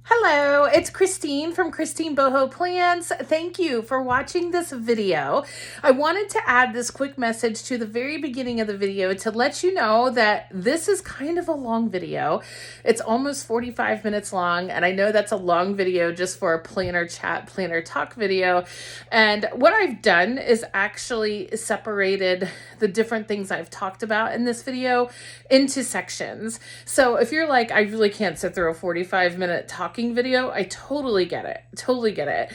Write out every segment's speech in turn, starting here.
Hello, it's Kristene from KristeneBohoPlans. Thank you for watching this video. I wanted to add this quick message to the very beginning of the video to let you know that this is kind of a long video. It's almost 45 minutes long, and I know that's a long video just for a planner chat, planner talk video. And what I've done is actually separated the different things I've talked about in this video into sections. So if you're like, I really can't sit through a 45-minute talking video, I totally get it. Totally get it.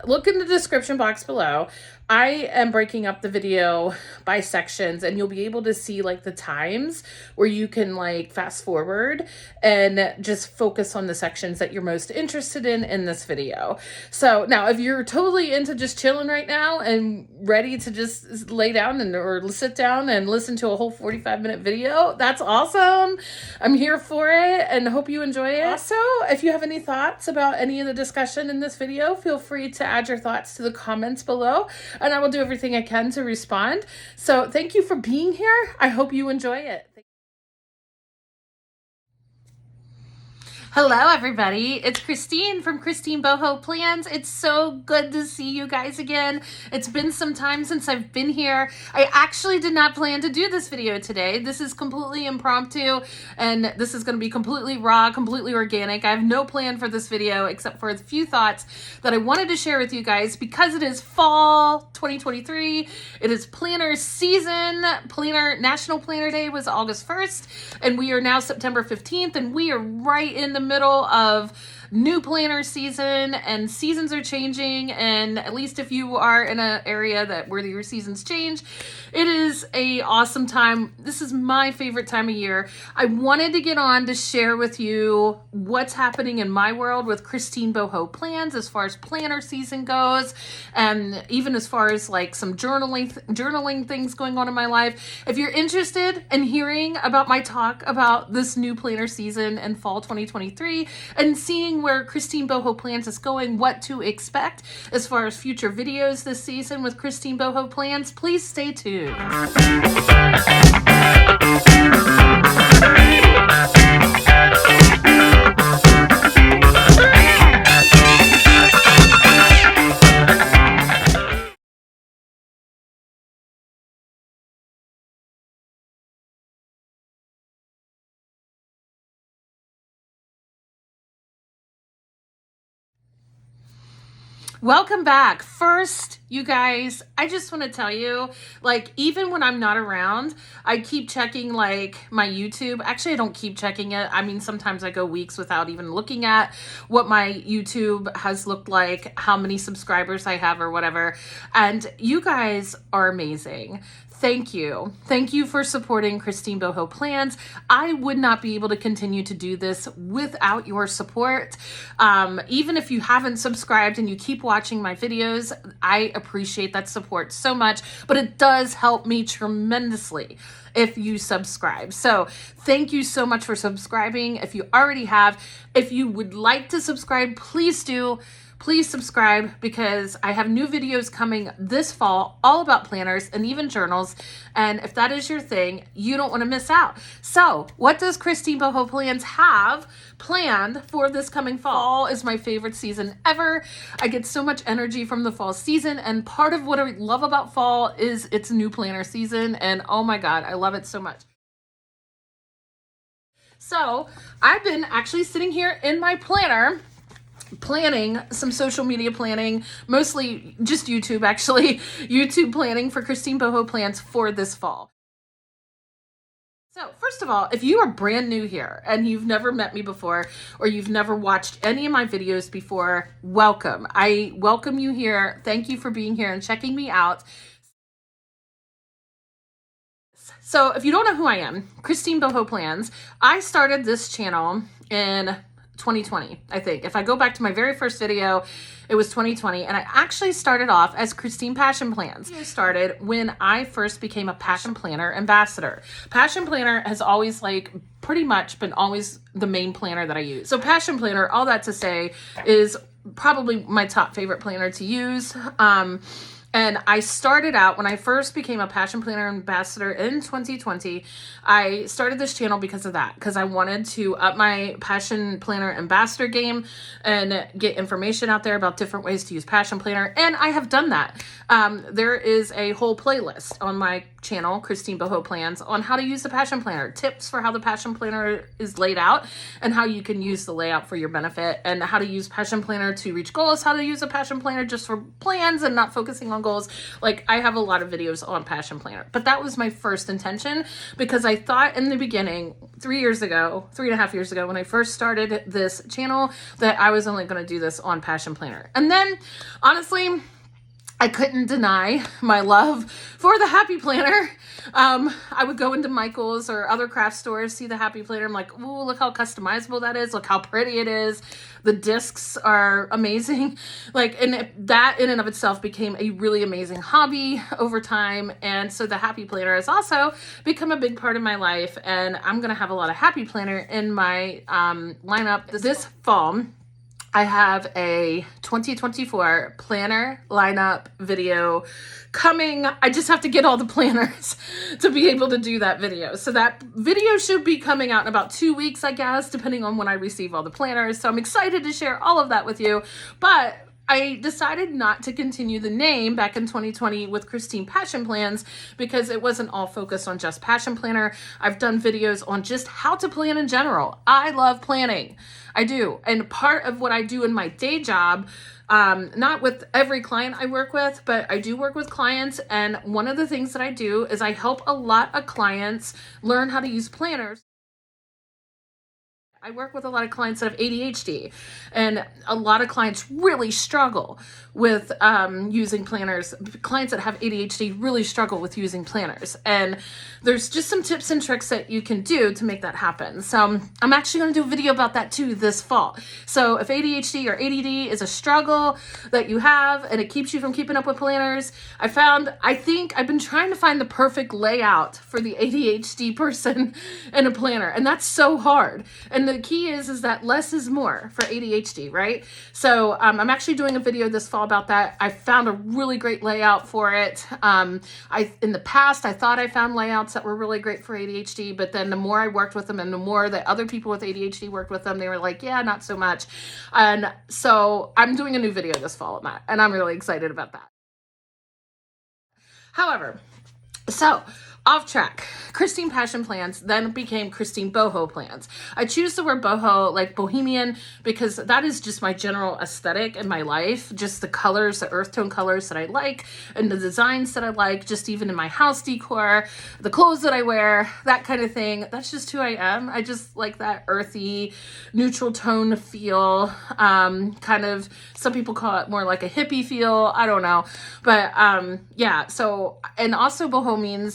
Look in the description box below. I am breaking up the video by sections, and you'll be able to see like the times where you can like fast forward and just focus on the sections that you're most interested in this video. So now if you're totally into just chilling right now and ready to just lay down or sit down and listen to a whole 45-minute video, that's awesome. I'm here for it and hope you enjoy it. Also, if you have any thoughts about any of the discussion in this video, feel free to add your thoughts to the comments below, and I will do everything I can to respond. So thank you for being here. I hope you enjoy it. Hello, everybody. It's Kristene from KristeneBohoPlans. It's so good to see you guys again. It's been some time since I've been here. I actually did not plan to do this video today. This is completely impromptu, and this is going to be completely raw, completely organic. I have no plan for this video except for a few thoughts that I wanted to share with you guys because it is fall 2023. It is planner season. National Planner Day was August 1st, and we are now September 15th, and we are right in the middle of new planner season, and seasons are changing, and at least if you are in an area where your seasons change, it is a awesome time. This is my favorite time of year. I wanted to get on to share with you what's happening in my world with KristeneBohoPlans as far as planner season goes, and even as far as like some journaling things going on in my life. If you're interested in hearing about my talk about this new planner season and fall 2023 and seeing where KristeneBohoPlans is going, what to expect as far as future videos this season with KristeneBohoPlans, please stay tuned. Welcome back. First, you guys, I just want to tell you, like, even when I'm not around, I keep checking like my YouTube. Actually, I don't keep checking it. I mean, sometimes I go weeks without even looking at what my YouTube has looked like, how many subscribers I have or whatever. And you guys are amazing. Thank you. Thank you for supporting KristeneBohoPlans. I would not be able to continue to do this without your support. Even if you haven't subscribed and you keep watching my videos, I appreciate that support so much, but it does help me tremendously if you subscribe. So thank you so much for subscribing. If you already have, if you would like to subscribe, please do. Please subscribe because I have new videos coming this fall all about planners and even journals. And if that is your thing, you don't want to miss out. So what does KristeneBohoPlans have planned for this coming fall? Fall is my favorite season ever. I get so much energy from the fall season. And part of what I love about fall is it's new planner season. And oh my God, I love it so much. So I've been actually sitting here in my planner planning some social media planning, mostly just YouTube, actually, YouTube planning for KristeneBohoPlans for this fall. So first of all, if you are brand new here and you've never met me before or you've never watched any of my videos before, welcome. I welcome you here. Thank you for being here and checking me out. So if you don't know who I am, KristeneBohoPlans, I started this channel in 2020, I think. If I go back to my very first video, it was 2020, and I actually started off as Kristene Passion Plans. I started when I first became a Passion Planner ambassador. Passion Planner has always pretty much been always the main planner that I use. So Passion Planner, all that to say, is probably my top favorite planner to use. And I started out, when I first became a Passion Planner ambassador in 2020, I started this channel because of that, because I wanted to up my Passion Planner ambassador game and get information out there about different ways to use Passion Planner. And I have done that. There is a whole playlist on my channel, KristeneBohoPlans, on how to use the Passion Planner, tips for how the Passion Planner is laid out and how you can use the layout for your benefit, and how to use Passion Planner to reach goals, how to use a Passion Planner just for plans and not focusing on goals. Like, I have a lot of videos on Passion Planner, but that was my first intention, because I thought in the beginning, 3.5 years ago, when I first started this channel, that I was only going to do this on Passion Planner. And then, honestly, I couldn't deny my love for the Happy Planner. I would go into Michael's or other craft stores, see the Happy Planner. I'm like, ooh, look how customizable that is. Look how pretty it is. The discs are amazing. Like, and that in and of itself became a really amazing hobby over time. And so the Happy Planner has also become a big part of my life. And I'm going to have a lot of Happy Planner in my lineup this fall. I have a 2024 planner lineup video coming. I just have to get all the planners to be able to do that video. So that video should be coming out in about 2 weeks, I guess, depending on when I receive all the planners. So I'm excited to share all of that with you. But I decided not to continue the name back in 2020 with Kristene Passion Plans, because it wasn't all focused on just Passion Planner. I've done videos on just how to plan in general. I love planning. I do. And part of what I do in my day job, not with every client I work with, but I do work with clients. And one of the things that I do is I help a lot of clients learn how to use planners. I work with a lot of clients that have ADHD, and a lot of clients really struggle with using planners. Clients that have ADHD really struggle with using planners, and there's just some tips and tricks that you can do to make that happen. So I'm actually going to do a video about that too this fall. So if ADHD or ADD is a struggle that you have and it keeps you from keeping up with planners, I think I've been trying to find the perfect layout for the ADHD person in a planner, and that's so hard. And the key is that less is more for ADHD, right? So I'm actually doing a video this fall about that. I found a really great layout for it. In the past, I thought I found layouts that were really great for ADHD, but then the more I worked with them and the more that other people with ADHD worked with them, they were like, yeah, not so much. And so I'm doing a new video this fall on that, and I'm really excited about that. However, so off track. Kristene Passion Plans then became KristeneBohoPlans. I choose the word boho, like bohemian, because that is just my general aesthetic in my life. Just the colors, the earth tone colors that I like, and the designs that I like, just even in my house decor, the clothes that I wear, that kind of thing. That's just who I am. I just like that earthy, neutral tone feel. Kind of, some people call it more like a hippie feel. I don't know. But yeah, so, and also bohemian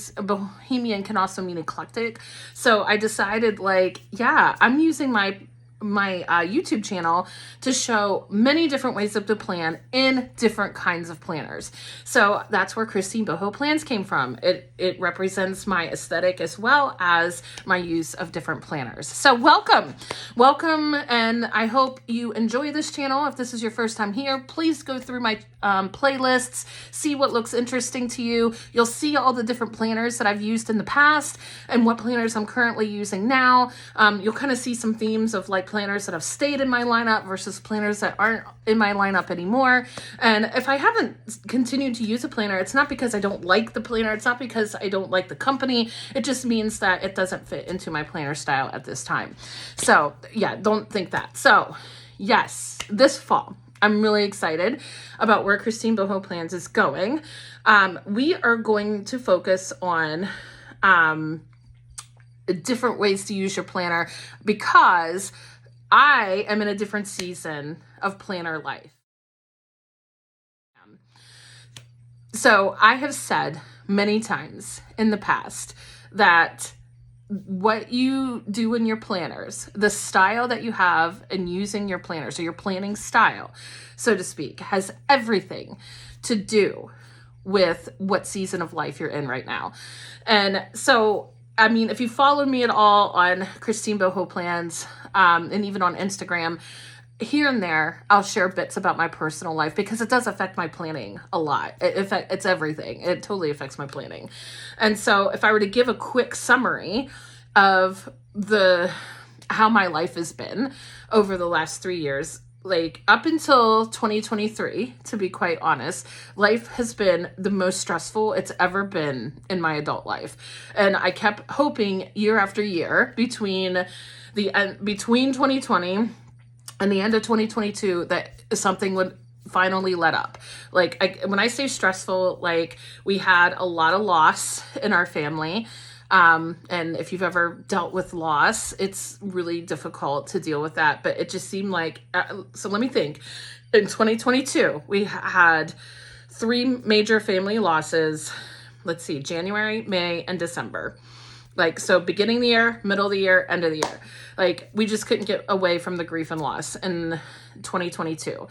can also mean eclectic. So I decided, like, yeah, I'm using my YouTube channel to show many different ways to plan in different kinds of planners. So that's where KristeneBohoPlans came from. It represents my aesthetic as well as my use of different planners. So welcome, and I hope you enjoy this channel. If this is your first time here, please go through my playlists, see what looks interesting to you. You'll see all the different planners that I've used in the past and what planners I'm currently using now. You'll kind of see some themes of like planners that have stayed in my lineup versus planners that aren't in my lineup anymore. And if I haven't continued to use a planner, it's not because I don't like the planner. It's not because I don't like the company. It just means that it doesn't fit into my planner style at this time. So yeah, don't think that. So yes, this fall, I'm really excited about where KristeneBohoPlans is going. We are going to focus on different ways to use your planner, because I am in a different season of planner life. So I have said many times in the past that what you do in your planners, the style that you have in using your planners, or your planning style, so to speak, has everything to do with what season of life you're in right now. And so, I mean, if you follow me at all on KristeneBohoPlans, and even on Instagram, here and there, I'll share bits about my personal life because it does affect my planning a lot. It's everything. It totally affects my planning. And so if I were to give a quick summary of how my life has been over the last 3 years, like up until 2023, to be quite honest, life has been the most stressful it's ever been in my adult life. And I kept hoping year after year between 2020 and the end of 2022 that something would finally let up. Like when I say stressful, like we had a lot of loss in our family. And if you've ever dealt with loss, it's really difficult to deal with that. But it just seemed like, so let me think. In 2022, we had 3 major family losses. Let's see, January, May, and December. Like, so beginning of the year, middle of the year, end of the year. Like, we just couldn't get away from the grief and loss in 2022.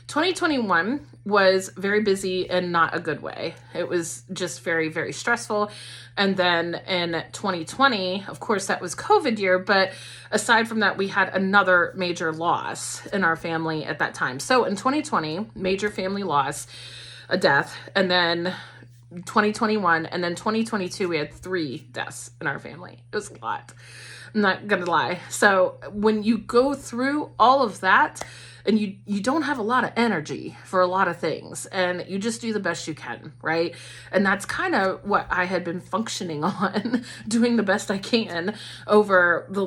2021 was very busy in not a good way. It was just very, very stressful. And then in 2020, of course, that was COVID year. But aside from that, we had another major loss in our family at that time. So in 2020, major family loss, a death, and then 2021, and then 2022, we had 3 deaths in our family. It was a lot. I'm not gonna lie. So when you go through all of that, and you don't have a lot of energy for a lot of things, and you just do the best you can, right? And that's kind of what I had been functioning on, doing the best I can over the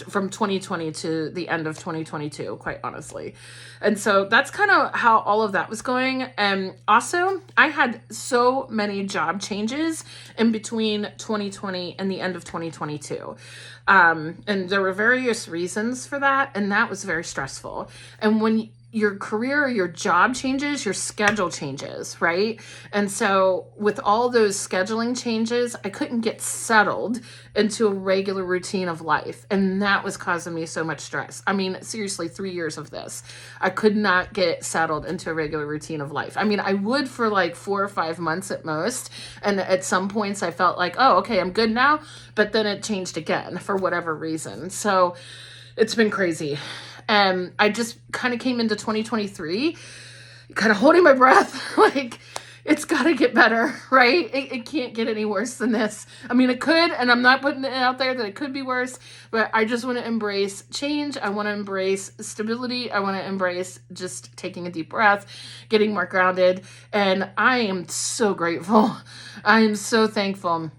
from 2020 to the end of 2022, quite honestly. And so that's kind of how all of that was going. And also, I had so many job changes in between 2020 and the end of 2022. And there were various reasons for that, and that was very stressful. And when your career or your job changes, your schedule changes, right? And so with all those scheduling changes, I couldn't get settled into a regular routine of life. And that was causing me so much stress. I mean, seriously, 3 years of this. I could not get settled into a regular routine of life. I mean, I would for like 4 or 5 months at most. And at some points I felt like, oh, okay, I'm good now. But then it changed again for whatever reason. So it's been crazy. And I just kind of came into 2023 kind of holding my breath, like it's got to get better, right? It can't get any worse than this. I mean, it could, and I'm not putting it out there that it could be worse, but I just want to embrace change. I want to embrace stability. I want to embrace just taking a deep breath, getting more grounded. And I am so grateful. I am so thankful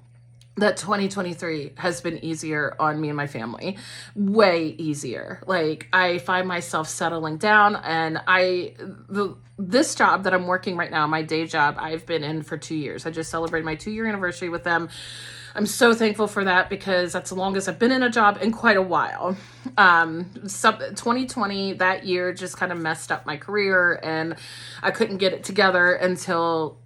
that 2023 has been easier on me and my family, way easier. Like I find myself settling down, and this job that I'm working right now, my day job, I've been in for 2 years. I just celebrated my 2-year anniversary with them. I'm so thankful for that because that's the longest I've been in a job in quite a while. 2020, that year just kind of messed up my career, and I couldn't get it together until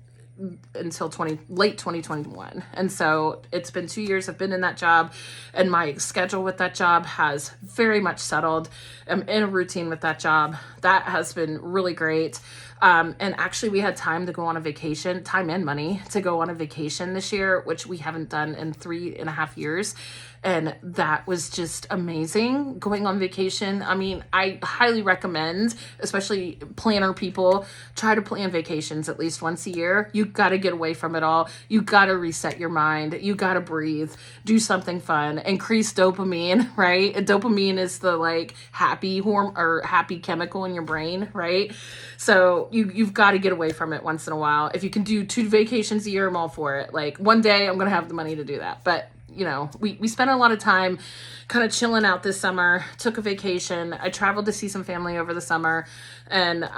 late 2021. And so it's been 2 years I've been in that job, and my schedule with that job has very much settled. I'm in a routine with that job. That has been really great. And actually we had time to go on a vacation, time and money to go on a vacation this year, which we haven't done in 3.5 years. And that was just amazing, going on vacation. I mean, I highly recommend, especially planner people, try to plan vacations at least once a year. You got to get away from it all. You got to reset your mind. You got to breathe, do something fun, increase dopamine, right? And dopamine is the like happy hormone or happy chemical in your brain, right? So you've got to get away from it once in a while. If you can do 2 vacations a year, I'm all for it. Like one day I'm going to have the money to do that. But you know, we spent a lot of time kind of chilling out this summer, took a vacation. I traveled to see some family over the summer, and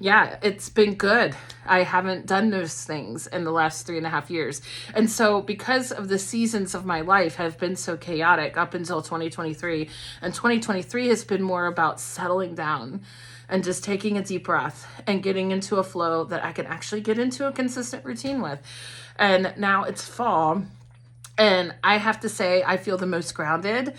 yeah, it's been good. I haven't done those things in the last 3.5 years. And so because of the seasons of my life have been so chaotic up until 2023, and 2023 has been more about settling down and just taking a deep breath and getting into a flow that I can actually get into a consistent routine with. And now it's fall. And I have to say, I feel the most grounded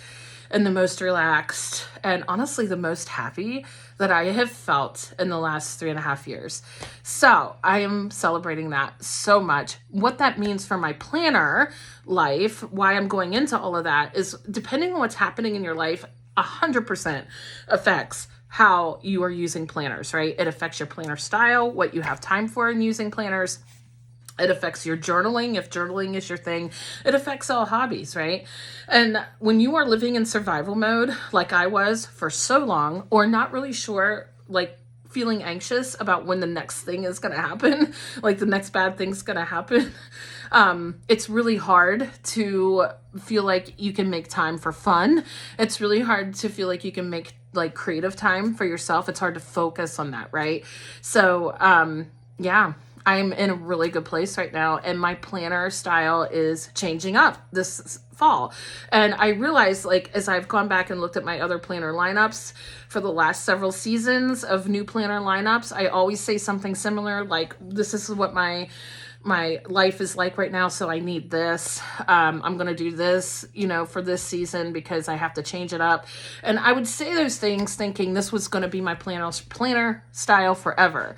and the most relaxed and honestly the most happy that I have felt in the last 3.5 years. So I am celebrating that so much. What that means for my planner life, why I'm going into all of that, is depending on what's happening in your life, 100% affects how you are using planners, right? It affects your planner style, what you have time for in using planners. It affects your journaling, if journaling is your thing. It affects all hobbies, right? And when you are living in survival mode, like I was for so long, or not really sure, like feeling anxious about when the next thing is going to happen, like the next bad thing's going to happen, it's really hard to feel like you can make time for fun. It's really hard to feel like you can make like creative time for yourself. It's hard to focus on that, right? So, yeah. I'm in a really good place right now, and my planner style is changing up this fall. And I realized, like, as I've gone back and looked at my other planner lineups for the last several seasons of new planner lineups, I always say something similar, like, this is what my life is like right now, so I need this. I'm going to do this, for this season because I have to change it up. And I would say those things thinking this was going to be my planner style forever,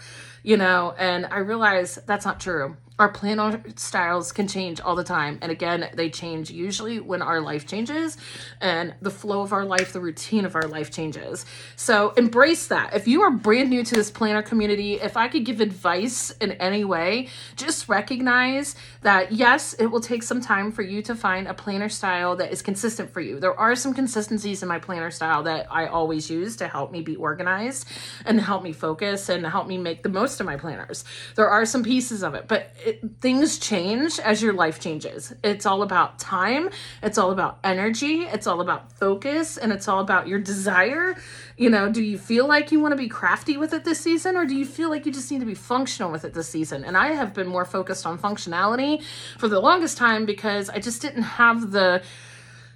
and I realize that's not true. Our planner styles can change all the time. And again, they change usually when our life changes and the flow of our life, the routine of our life changes. So embrace that. If you are brand new to this planner community, if I could give advice in any way, just recognize that yes, it will take some time for you to find a planner style that is consistent for you. There are some consistencies in my planner style that I always use to help me be organized and help me focus and help me make the most of my planners. There are some pieces of it, but things change as your life changes. It's all about time. It's all about energy. It's all about focus, and it's all about your desire. Do you feel like you want to be crafty with it this season, or do you feel like you just need to be functional with it this season? And I have been more focused on functionality for the longest time because I just didn't have the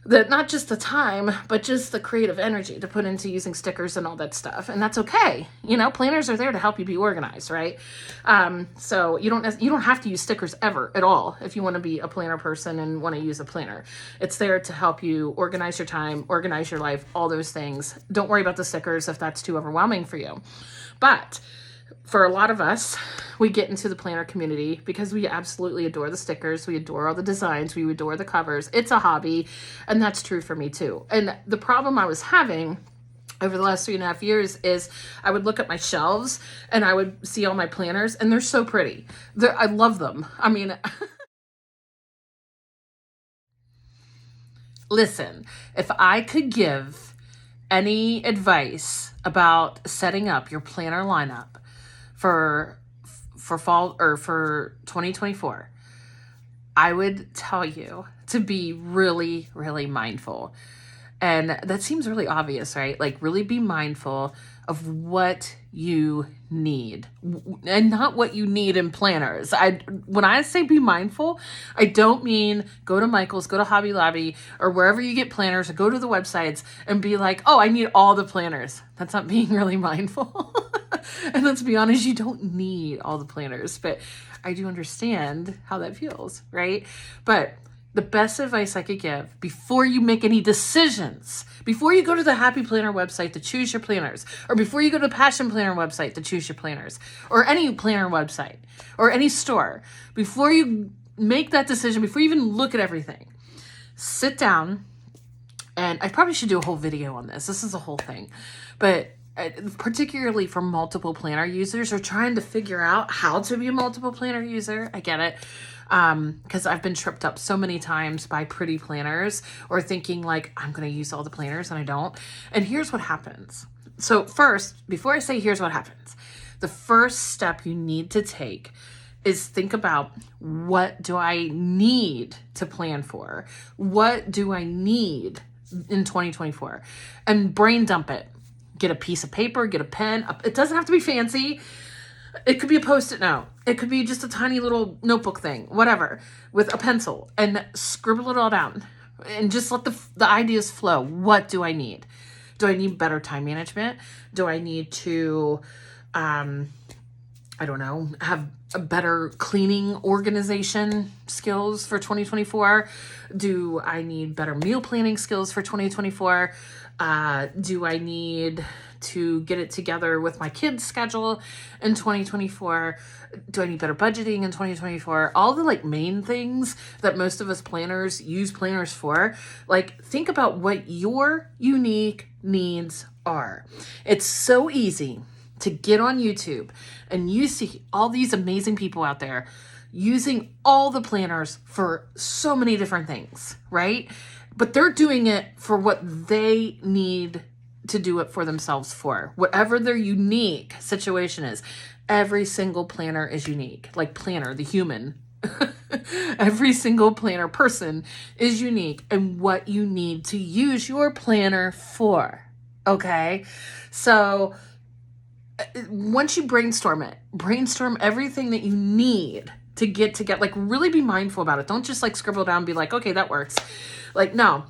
not just the time, but just the creative energy to put into using stickers and all that stuff. And that's okay. Planners are there to help you be organized, right? So you don't have to use stickers ever at all if you want to be a planner person and want to use a planner. It's there to help you organize your time, organize your life, all those things. Don't worry about the stickers if that's too overwhelming for you. But for a lot of us, we get into the planner community because we absolutely adore the stickers. We adore all the designs. We adore the covers. It's a hobby. And that's true for me too. And the problem I was having over the last 3.5 years is I would look at my shelves and I would see all my planners, and they're so pretty. I love them. I mean, listen, if I could give any advice about setting up your planner lineup for fall or for 2024, I would tell you to be really, really mindful. And that seems really obvious, right? Like, really be mindful of what you need and not what you need in planners. When I say be mindful, I don't mean go to Michael's, go to Hobby Lobby, or wherever you get planners, or go to the websites and be like, oh, I need all the planners. That's not being really mindful. And let's be honest, you don't need all the planners, but I do understand how that feels, right? But the best advice I could give before you make any decisions, before you go to the Happy Planner website to choose your planners, or before you go to the Passion Planner website to choose your planners, or any planner website, or any store, before you make that decision, before you even look at everything, sit down, and I probably should do a whole video on this. This is a whole thing, but particularly for multiple planner users or trying to figure out how to be a multiple planner user. I get it. Because I've been tripped up so many times by pretty planners or thinking like, I'm going to use all the planners and I don't. And here's what happens. So first, before I say here's what happens, the first step you need to take is think about, what do I need to plan for? What do I need in 2024? And brain dump it. Get a piece of paper, get a pen. It doesn't have to be fancy. It could be a Post-it note. It could be just a tiny little notebook thing, whatever, with a pencil, and scribble it all down and just let the ideas flow. What do I need? Do I need better time management? Do I need to, I don't know, have a better cleaning organization skills for 2024? Do I need better meal planning skills for 2024? Do I need to get it together with my kids' schedule in 2024? Do I need better budgeting in 2024? All the like main things that most of us planners use planners for. Like, think about what your unique needs are. It's so easy to get on YouTube and you see all these amazing people out there using all the planners for so many different things, right? But they're doing it for what they need to do it for themselves for. Whatever their unique situation is. Every single planner is unique. Like planner, the human. Every single planner person is unique and what you need to use your planner for. Okay? So once you brainstorm it, brainstorm everything that you need to get, like really be mindful about it. Don't just like scribble down and be like, okay, that works. Like, no,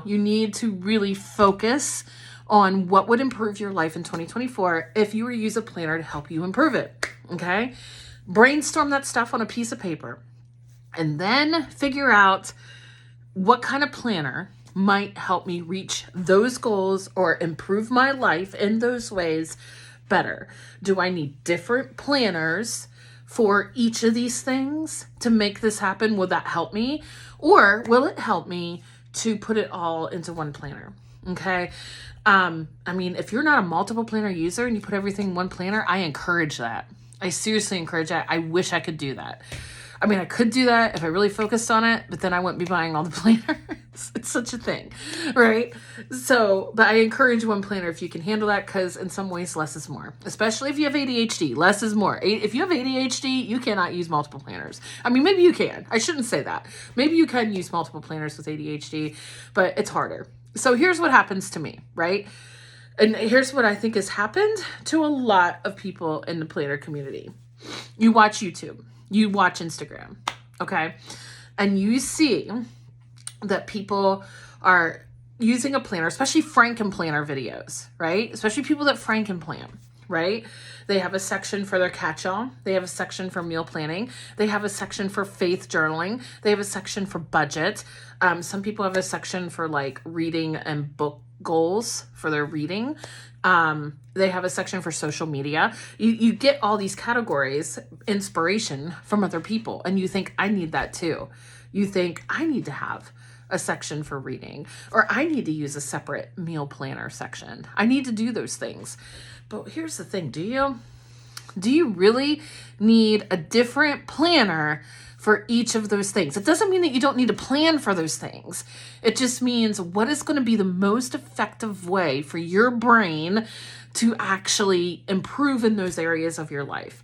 you need to really focus on what would improve your life in 2024 if you were to use a planner to help you improve it. Okay? Brainstorm that stuff on a piece of paper and then figure out what kind of planner might help me reach those goals or improve my life in those ways better. Do I need different planners for each of these things to make this happen? Will that help me? Or will it help me to put it all into one planner? Okay. I mean, if you're not a multiple planner user and you put everything in one planner, I encourage that. I seriously encourage that. I wish I could do that. I mean, I could do that if I really focused on it, but then I wouldn't be buying all the planners. It's such a thing, right? So, but I encourage one planner if you can handle that, because in some ways, less is more. Especially if you have ADHD, less is more. If you have ADHD, you cannot use multiple planners. I mean, maybe you can. I shouldn't say that. Maybe you can use multiple planners with ADHD, but it's harder. So here's what happens to me, right? And here's what I think has happened to a lot of people in the planner community. You watch YouTube. You watch Instagram, okay? And you see that people are using a planner, especially Frankenplanner videos, right? Especially people that Frankenplan, right? They have a section for their catch-all. They have a section for meal planning. They have a section for faith journaling. They have a section for budget. Some people have a section for like reading and book goals for their reading. They have a section for social media. You get all these categories, inspiration from other people, and you think, I need that too. You think, I need to have a section for reading, or I need to use a separate meal planner section. I need to do those things. But here's the thing, do you really need a different planner for each of those things? It doesn't mean that you don't need to plan for those things. It just means what is going to be the most effective way for your brain to actually improve in those areas of your life.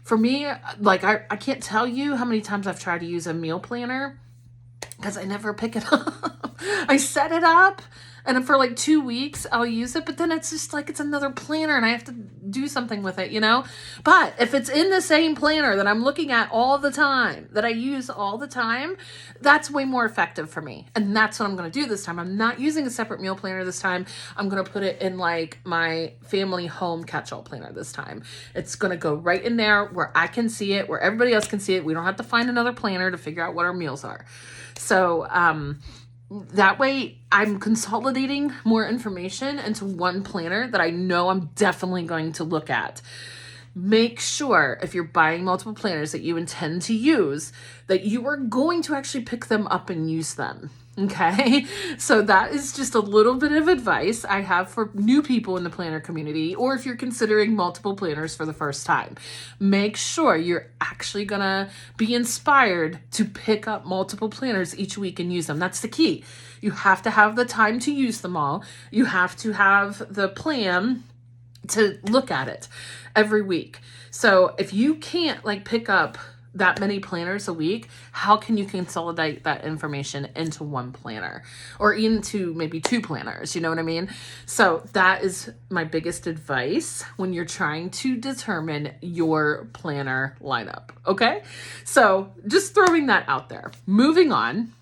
For me, like I can't tell you how many times I've tried to use a meal planner because I never pick it up. I set it up and for like 2 weeks I'll use it, but then it's just like it's another planner and I have to do something with it, you know? But if it's in the same planner that I'm looking at all the time, that I use all the time, that's way more effective for me. And that's what I'm going to do this time. I'm not using a separate meal planner this time. I'm going to put it in like my family home catch-all planner this time. It's going to go right in there where I can see it, where everybody else can see it. We don't have to find another planner to figure out what our meals are. So, that way I'm consolidating more information into one planner that I know I'm definitely going to look at. Make sure if you're buying multiple planners that you intend to use, that you are going to actually pick them up and use them. Okay, so that is just a little bit of advice I have for new people in the planner community, or if you're considering multiple planners for the first time. Make sure you're actually gonna be inspired to pick up multiple planners each week and use them. That's the key. You have to have the time to use them all. You have to have the plan to look at it every week. So if you can't like pick up that many planners a week, how can you consolidate that information into one planner or into maybe 2 planners? You know what I mean? So that is my biggest advice when you're trying to determine your planner lineup. Okay. So just throwing that out there. Moving on.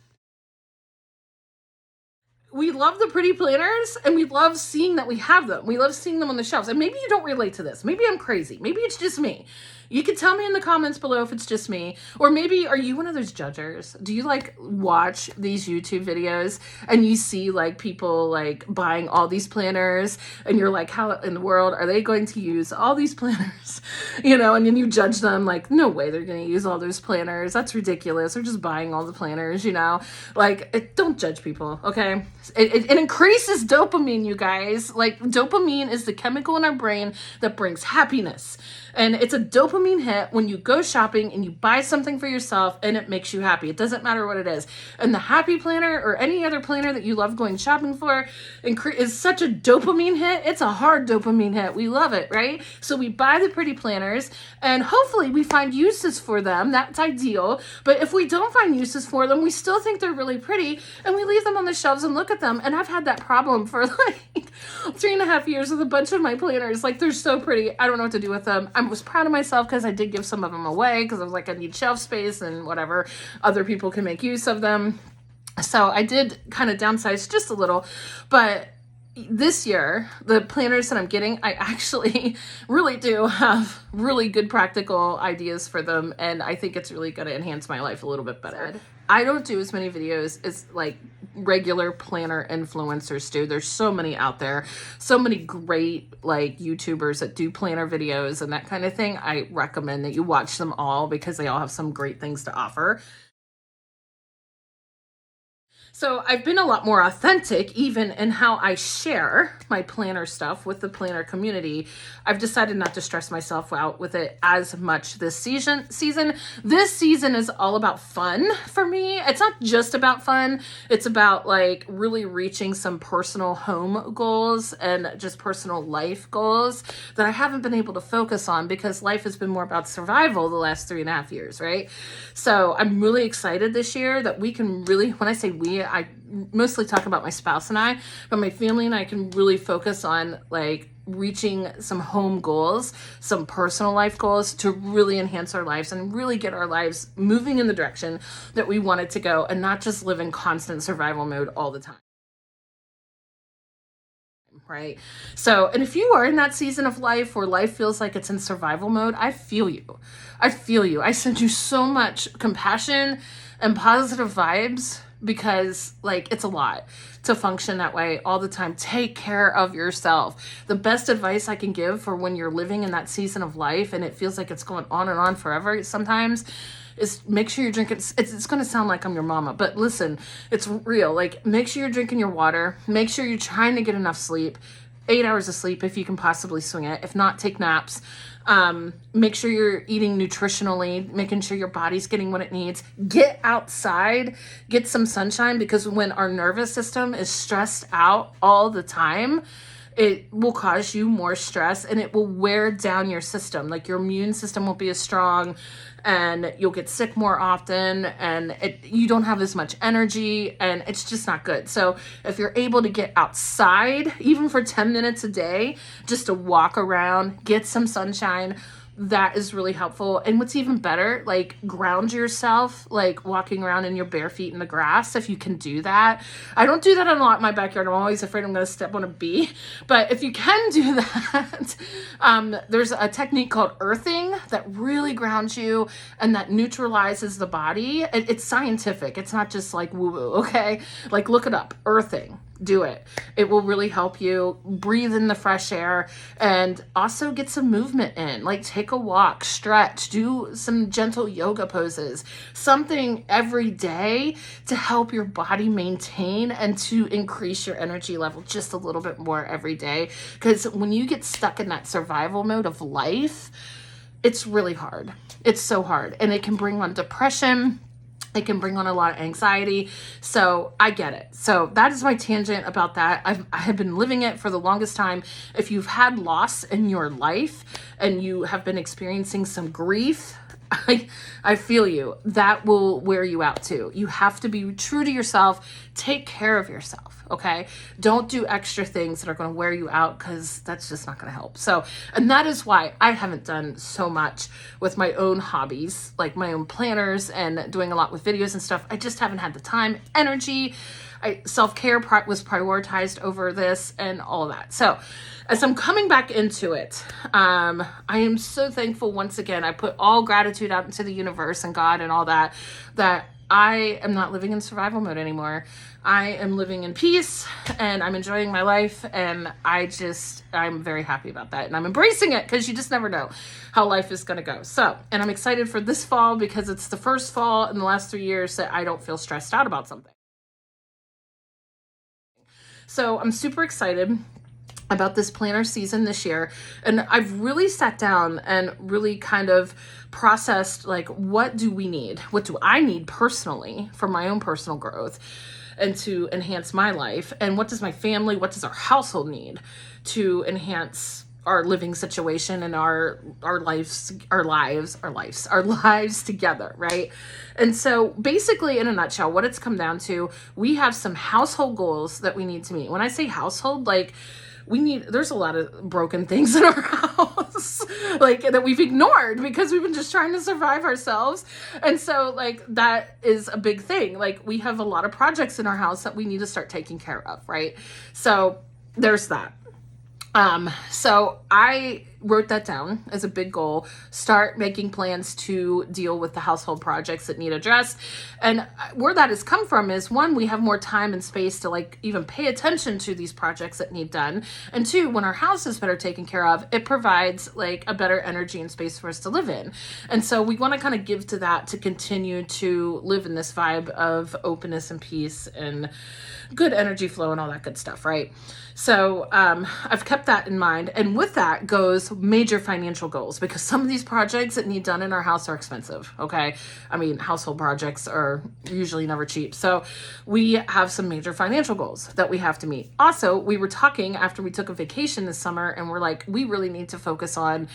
we love the pretty planners and we love seeing that we have them. We love seeing them on the shelves. And maybe you don't relate to this. Maybe I'm crazy. Maybe it's just me. You can tell me in the comments below if it's just me. Or maybe are you one of those judgers? Do you like watch these YouTube videos and you see like people like buying all these planners and you're like, how in the world are they going to use all these planners? You know, and then you judge them like, no way they're going to use all those planners. That's ridiculous. They're just buying all the planners, you know? Like, don't judge people, okay? It increases dopamine, you guys. Like, dopamine is the chemical in our brain that brings happiness. And it's a dopamine hit when you go shopping and you buy something for yourself and it makes you happy. It doesn't matter what it is. And the Happy Planner or any other planner that you love going shopping for is such a dopamine hit. It's a hard dopamine hit. We love it, right? So we buy the pretty planners and hopefully we find uses for them. That's ideal. But if we don't find uses for them, we still think they're really pretty and we leave them on the shelves and look at them. And I've had that problem for like 3.5 years with a bunch of my planners. Like, they're so pretty. I don't know what to do with them. I was proud of myself because I did give some of them away because I was like, I need shelf space and whatever. Other people can make use of them. So I did kind of downsize just a little. But this year, the planners that I'm getting, I actually really do have really good practical ideas for them. And I think it's really going to enhance my life a little bit better. I don't do as many videos as like regular planner influencers do. There's so many out there, so many great like YouTubers that do planner videos and that kind of thing. I recommend that you watch them all because they all have some great things to offer. So I've been a lot more authentic even in how I share my planner stuff with the planner community. I've decided not to stress myself out with it as much this season. This season is all about fun for me. It's not just about fun. It's about like really reaching some personal home goals and just personal life goals that I haven't been able to focus on because life has been more about survival the last 3.5 years, right? So I'm really excited this year that we can really, when I say we, I mostly talk about my spouse and I, but my family and I can really focus on like reaching some home goals, some personal life goals to really enhance our lives and really get our lives moving in the direction that we want it to go and not just live in constant survival mode all the time. Right? So, and if you are in that season of life where life feels like it's in survival mode, I feel you. I feel you. I send you so much compassion and positive vibes because like it's a lot to function that way all the time. Take care of yourself. The best advice I can give for when you're living in that season of life and it feels like it's going on and on forever sometimes is make sure you're drinking. It's going to sound like I'm your mama, but listen, it's real. Like, make sure you're drinking your water. Make sure you're trying to get enough sleep. 8 hours of sleep if you can possibly swing it. If not, take naps. Make sure you're eating nutritionally, making sure your body's getting what it needs. Get outside, get some sunshine, because when our nervous system is stressed out all the time, it will cause you more stress and it will wear down your system. Like, your immune system won't be as strong and you'll get sick more often and you don't have as much energy and it's just not good. So if you're able to get outside, even for 10 minutes a day, just to walk around, get some sunshine, that is really helpful. And what's even better, like, ground yourself, like walking around in your bare feet in the grass, if you can do that. I don't do that a lot in my backyard. I'm always afraid I'm going to step on a bee. But if you can do that, there's a technique called earthing that really grounds you and that neutralizes the body. It's scientific. It's not just like woo-woo, okay? Like, look it up, earthing. Do it. It will really help you breathe in the fresh air and also get some movement in. Like, take a walk, stretch, do some gentle yoga poses, something every day to help your body maintain and to increase your energy level just a little bit more every day. Because when you get stuck in that survival mode of life, it's really hard. It's so hard. And it can bring on depression. It can bring on a lot of anxiety. So I get it. So that is my tangent about that. I have been living it for the longest time. If you've had loss in your life and you have been experiencing some grief, I feel you. That will wear you out too. You have to be true to yourself. Take care of yourself, okay? Don't do extra things that are going to wear you out because that's just not going to help. So, and that is why I haven't done so much with my own hobbies, like my own planners and doing a lot with videos and stuff. I just haven't had the time, energy. self-care was prioritized over this and all of that. So as I'm coming back into it, I am so thankful once again. I put all gratitude out into the universe and God and all that, that I am not living in survival mode anymore. I am living in peace and I'm enjoying my life, and I'm very happy about that, and I'm embracing it, because you just never know how life is going to go. So, and I'm excited for this fall because it's the first fall in the last 3 years that I don't feel stressed out about something. So I'm super excited about this planner season this year. And I've really sat down and really kind of processed, like, what do we need? What do I need personally for my own personal growth and to enhance my life? And what does my family, what does our household need to enhance our living situation and our lives together, right? And so basically, in a nutshell, what it's come down to, we have some household goals that we need to meet. When I say household, like, there's a lot of broken things in our house, like, that we've ignored because we've been just trying to survive ourselves. And so, like, that is a big thing. Like, we have a lot of projects in our house that we need to start taking care of, right? So there's that. So I wrote that down as a big goal, start making plans to deal with the household projects that need addressed. And where that has come from is, one, we have more time and space to, like, even pay attention to these projects that need done. And two, when our house is better taken care of, it provides, like, a better energy and space for us to live in. And so we want to kind of give to that to continue to live in this vibe of openness and peace and good energy flow and all that good stuff, right? So I've kept that in mind. And with that goes major financial goals, because some of these projects that need done in our house are expensive, okay? I mean, household projects are usually never cheap. So we have some major financial goals that we have to meet. Also, we were talking after we took a vacation this summer, and we're like, we really need to focus on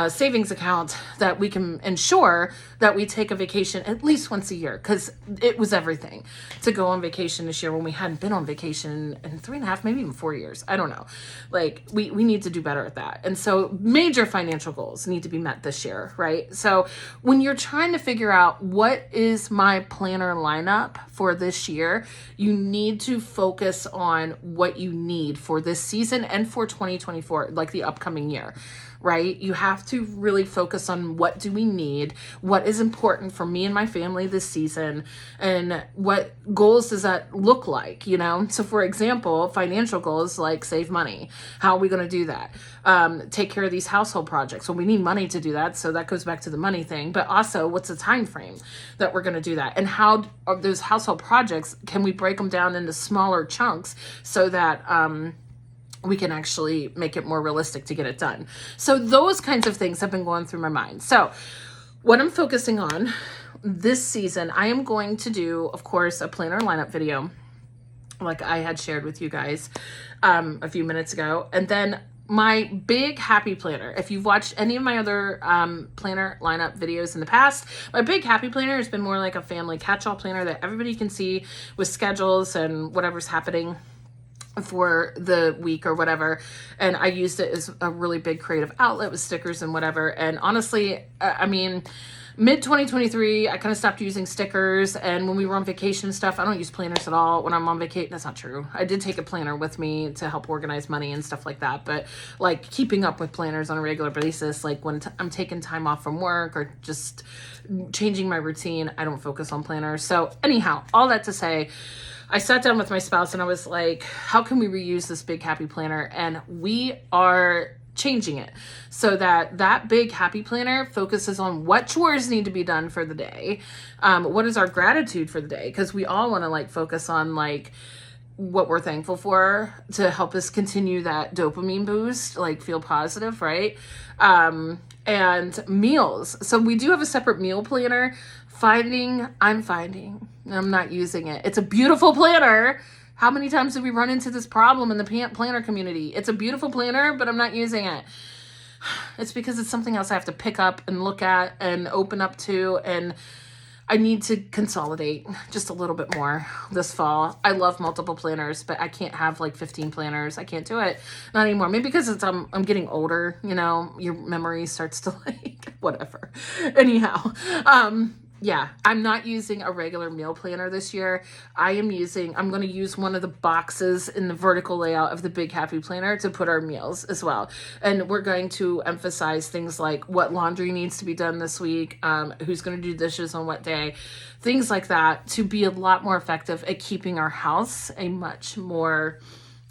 savings account that we can ensure that we take a vacation at least once a year, because it was everything to go on vacation this year when we hadn't been on vacation in 3.5, maybe even 4 years. I don't know. Like, we need to do better at that. And so major financial goals need to be met this year, right? So when you're trying to figure out what is my planner lineup for this year, you need to focus on what you need for this season and for 2024, like the upcoming year, right? You have to really focus on what do we need, what is important for me and my family this season, and what goals does that look like, you know? So for example, financial goals like save money. How are we going to do that? Take care of these household projects. Well, we need money to do that. So that goes back to the money thing, but also what's the time frame that we're going to do that? And how are those household projects, can we break them down into smaller chunks so that, we can actually make it more realistic to get it done. So those kinds of things have been going through my mind. So what I'm focusing on this season, I am going to do, of course, a planner lineup video, like I had shared with you guys a few minutes ago. And then my big happy planner, if you've watched any of my other planner lineup videos in the past, my big happy planner has been more like a family catch-all planner that everybody can see with schedules and whatever's happening for the week or whatever. And I used it as a really big creative outlet with stickers and whatever. And honestly, I mean, mid 2023, I kind of stopped using stickers. And when we were on vacation and stuff, I don't use planners at all when I'm on vacation. That's not true. I did take a planner with me to help organize money and stuff like that. But like keeping up with planners on a regular basis, like when I'm taking time off from work or just changing my routine, I don't focus on planners. So anyhow, all that to say, I sat down with my spouse and I was like, how can we reuse this big happy planner? And we are changing it so that that big happy planner focuses on what chores need to be done for the day. What is our gratitude for the day? Because we all want to like focus on like what we're thankful for to help us continue that dopamine boost, like feel positive, right? And meals. So we do have a separate meal planner. I'm not using it. It's a beautiful planner. How many times did we run into this problem in the planner community? It's a beautiful planner, but I'm not using it. It's because it's something else I have to pick up and look at and open up to, and I need to consolidate just a little bit more this fall. I love multiple planners, but I can't have like 15 planners. I can't do it. Not anymore. Maybe because I'm getting older, you know, your memory starts to like, whatever. Anyhow, yeah, I'm not using a regular meal planner this year. I'm going to use one of the boxes in the vertical layout of the Big Happy Planner to put our meals as well. And we're going to emphasize things like what laundry needs to be done this week, who's going to do dishes on what day, things like that, to be a lot more effective at keeping our house a much more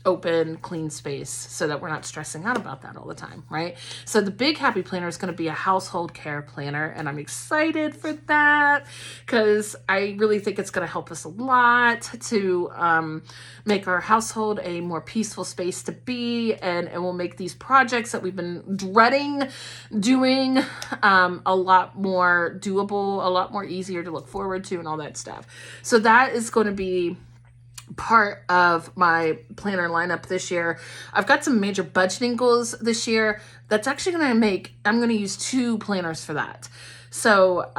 open, clean space so that we're not stressing out about that all the time, right? So the Big Happy Planner is going to be a household care planner, and I'm excited for that because I really think it's going to help us a lot to make our household a more peaceful space to be, and it will make these projects that we've been dreading doing a lot more doable, a lot more easier to look forward to, and all that stuff. So that is going to be part of my planner lineup this year. I've got some major budgeting goals this year. That's actually going to I'm going to use 2 planners for that. So,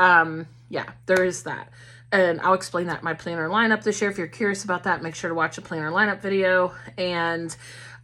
yeah, there is that. And I'll explain that in my planner lineup this year. If you're curious about that, make sure to watch a planner lineup video. And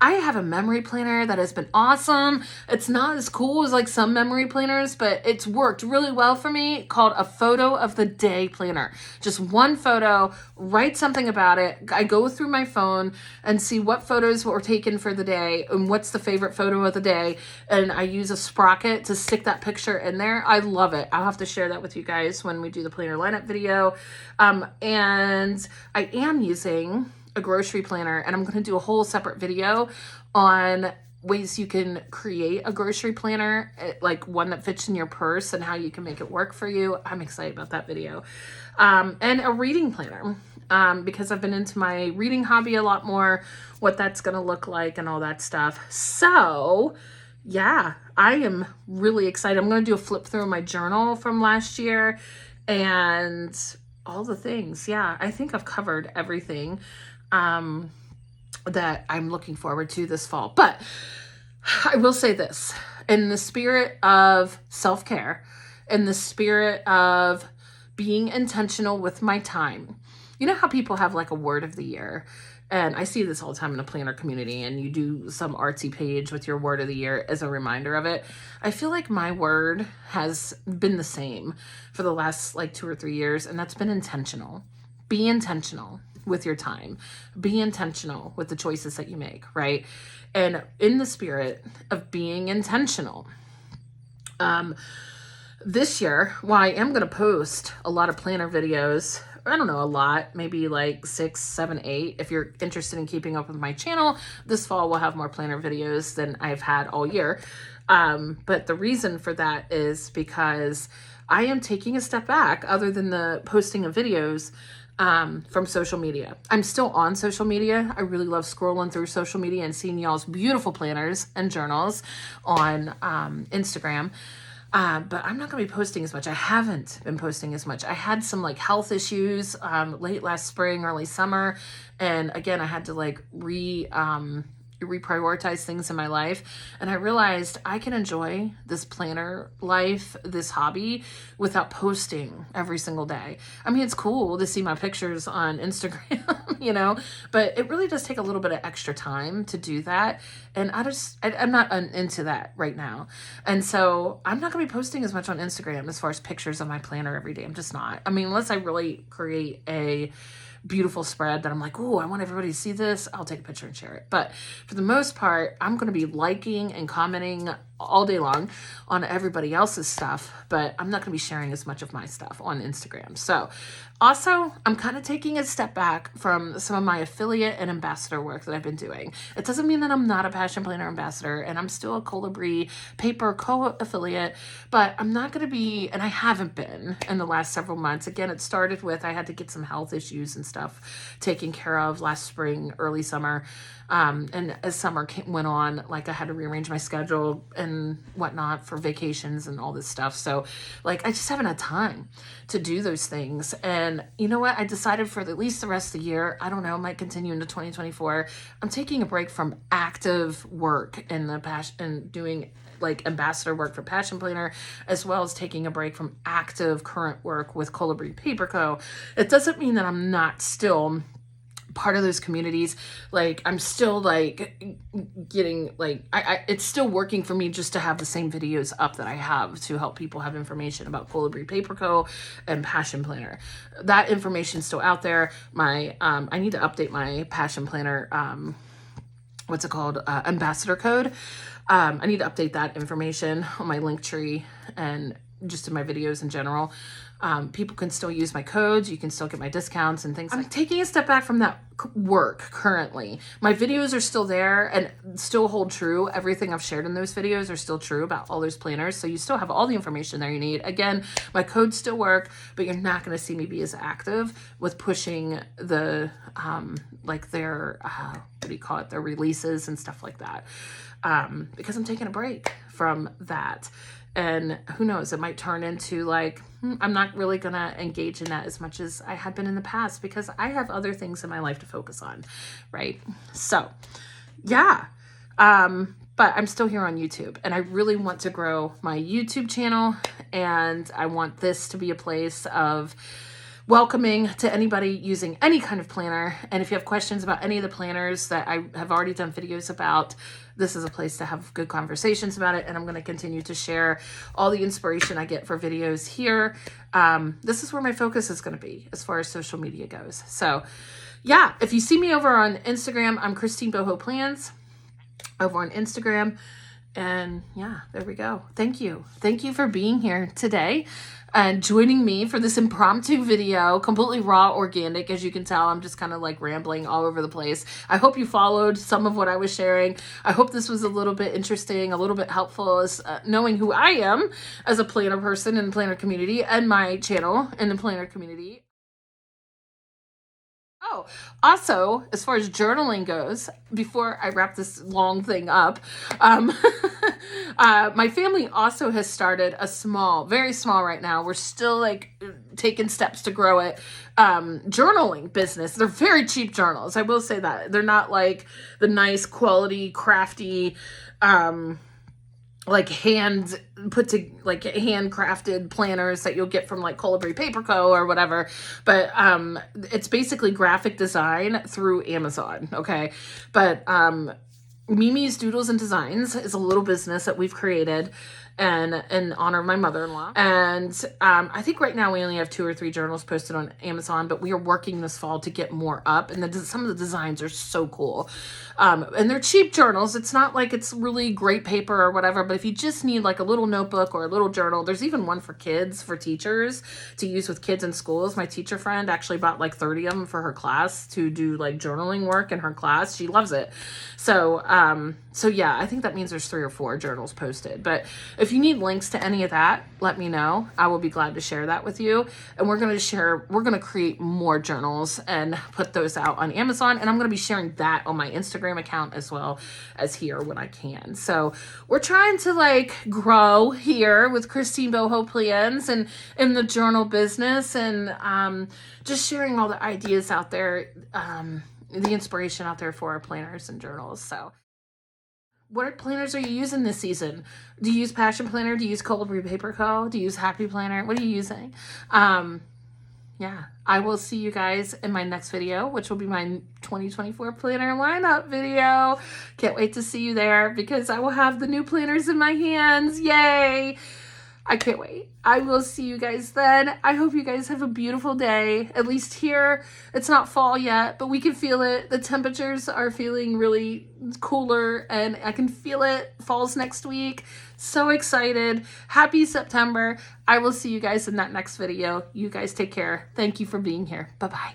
I have a memory planner that has been awesome. It's not as cool as like some memory planners, but it's worked really well for me, called a photo of the day planner. Just one photo, write something about it. I go through my phone and see what photos were taken for the day and what's the favorite photo of the day. And I use a sprocket to stick that picture in there. I love it. I'll have to share that with you guys when we do the planner lineup video. And I am using a grocery planner, and I'm going to do a whole separate video on ways you can create a grocery planner, like one that fits in your purse and how you can make it work for you. I'm excited about that video. And a reading planner, because I've been into my reading hobby a lot more, what that's going to look like and all that stuff. So yeah, I am really excited. I'm going to do a flip through of my journal from last year and all the things. Yeah, I think I've covered everything that I'm looking forward to this fall. But I will say this, in the spirit of self-care, in the spirit of being intentional with my time. You know how people have like a word of the year? And I see this all the time in the planner community, and you do some artsy page with your word of the year as a reminder of it. I feel like my word has been the same for the last like 2 or 3 years, and that's been intentional. Be intentional with your time. Be intentional with the choices that you make, right? And in the spirit of being intentional, this year, while I am going to post a lot of planner videos, I don't know, a lot, maybe like 6, 7, 8. If you're interested in keeping up with my channel, this fall we'll have more planner videos than I've had all year. But the reason for that is because I am taking a step back, other than the posting of videos, from social media. I'm still on social media. I really love scrolling through social media and seeing y'all's beautiful planners and journals on Instagram. But I'm not going to be posting as much. I haven't been posting as much. I had some like health issues late last spring, early summer. And again, I had to like reprioritize things in my life, and I realized I can enjoy this planner life, this hobby, without posting every single day. I mean, it's cool to see my pictures on Instagram, you know, but it really does take a little bit of extra time to do that, and I'm not into that right now. And so I'm not gonna be posting as much on Instagram as far as pictures of my planner every day. I'm just not. I mean, unless I really create a beautiful spread that I'm like, oh, I want everybody to see this, I'll take a picture and share it. But for the most part, I'm going to be liking and commenting all day long on everybody else's stuff, but I'm not going to be sharing as much of my stuff on Instagram. So also, I'm kind of taking a step back from some of my affiliate and ambassador work that I've been doing. It doesn't mean that I'm not a Passion Planner ambassador, and I'm still a Colibri paper co-affiliate, but I'm not going to be, and I haven't been in the last several months. Again, it started with I had to get some health issues and stuff taken care of last spring, early summer. And as summer went on, like I had to rearrange my schedule and whatnot for vacations and all this stuff. So like, I just haven't had time to do those things. And you know what? I decided for at least the rest of the year, I don't know, might continue into 2024. I'm taking a break from active work in the passion and doing like ambassador work for Passion Planner, as well as taking a break from active current work with Colibri Paper Co. It doesn't mean that I'm not still part of those communities. Like, I'm still like getting like, it's still working for me just to have the same videos up that I have to help people have information about Colibri Paper Co. and Passion Planner. That information's still out there. My, I need to update my Passion Planner, what's it called? Ambassador code. I need to update that information on my link tree and just in my videos in general. People can still use my codes. You can still get my discounts and things. I'm taking a step back from that work currently. My videos are still there and still hold true. Everything I've shared in those videos are still true about all those planners. So you still have all the information there you need. Again, my codes still work, but you're not going to see me be as active with pushing the, like their, what do you call it? Their releases and stuff like that. Because I'm taking a break from that. And who knows, it might turn into like, I'm not really going to engage in that as much as I had been in the past because I have other things in my life to focus on, right? So, yeah. But I'm still here on YouTube and I really want to grow my YouTube channel, and I want this to be a place of welcoming to anybody using any kind of planner. And if you have questions about any of the planners that I have already done videos about, this is a place to have good conversations about it. And I'm going to continue to share all the inspiration I get for videos here. This is where my focus is going to be as far as social media goes. So yeah, if you see me over on Instagram, I'm KristeneBohoPlans over on Instagram. And yeah, there we go. Thank you. Thank you for being here today and joining me for this impromptu video, completely raw, organic. As you can tell, I'm just kind of like rambling all over the place. I hope you followed some of what I was sharing. I hope this was a little bit interesting, a little bit helpful as knowing who I am as a planner person in the planner community and my channel in the planner community. Oh, also, as far as journaling goes, before I wrap this long thing up, my family also has started a small, very small right now. We're still like taking steps to grow it. Journaling business. They're very cheap journals. I will say that. They're not like the nice quality, crafty, like handcrafted planners that you'll get from like Colibri Paper Co. or whatever. But it's basically graphic design through Amazon. Okay. But Mimi's Doodles and Designs is a little business that we've created and in honor of my mother-in-law. And I think right now we only have 2 or 3 journals posted on Amazon, but we are working this fall to get more up. And some of the designs are so cool. And they're cheap journals. It's not like it's really great paper or whatever, but if you just need like a little notebook or a little journal, there's even one for kids, for teachers to use with kids in schools. My teacher friend actually bought like 30 of them for her class to do like journaling work in her class. She loves it. So yeah, I think that means there's 3 or 4 journals posted. But if you need links to any of that, let me know. I will be glad to share that with you. And we're going to create more journals and put those out on Amazon. And I'm going to be sharing that on my Instagram account as well as here when I can. So we're trying to like grow here with KristeneBohoPlans and in the journal business, and just sharing all the ideas out there, the inspiration out there for our planners and journals. So what planners are you using this season? Do you use Passion Planner? Do you use Colibri Paper Co.? Do you use Happy Planner? What are you using? Yeah, I will see you guys in my next video, which will be my 2024 planner lineup video. Can't wait to see you there because I will have the new planners in my hands. Yay! I can't wait. I will see you guys then. I hope you guys have a beautiful day. At least here, it's not fall yet, but we can feel it. The temperatures are feeling really cooler and I can feel it. Fall's next week. So excited. Happy September. I will see you guys in that next video. You guys take care. Thank you for being here. Bye-bye.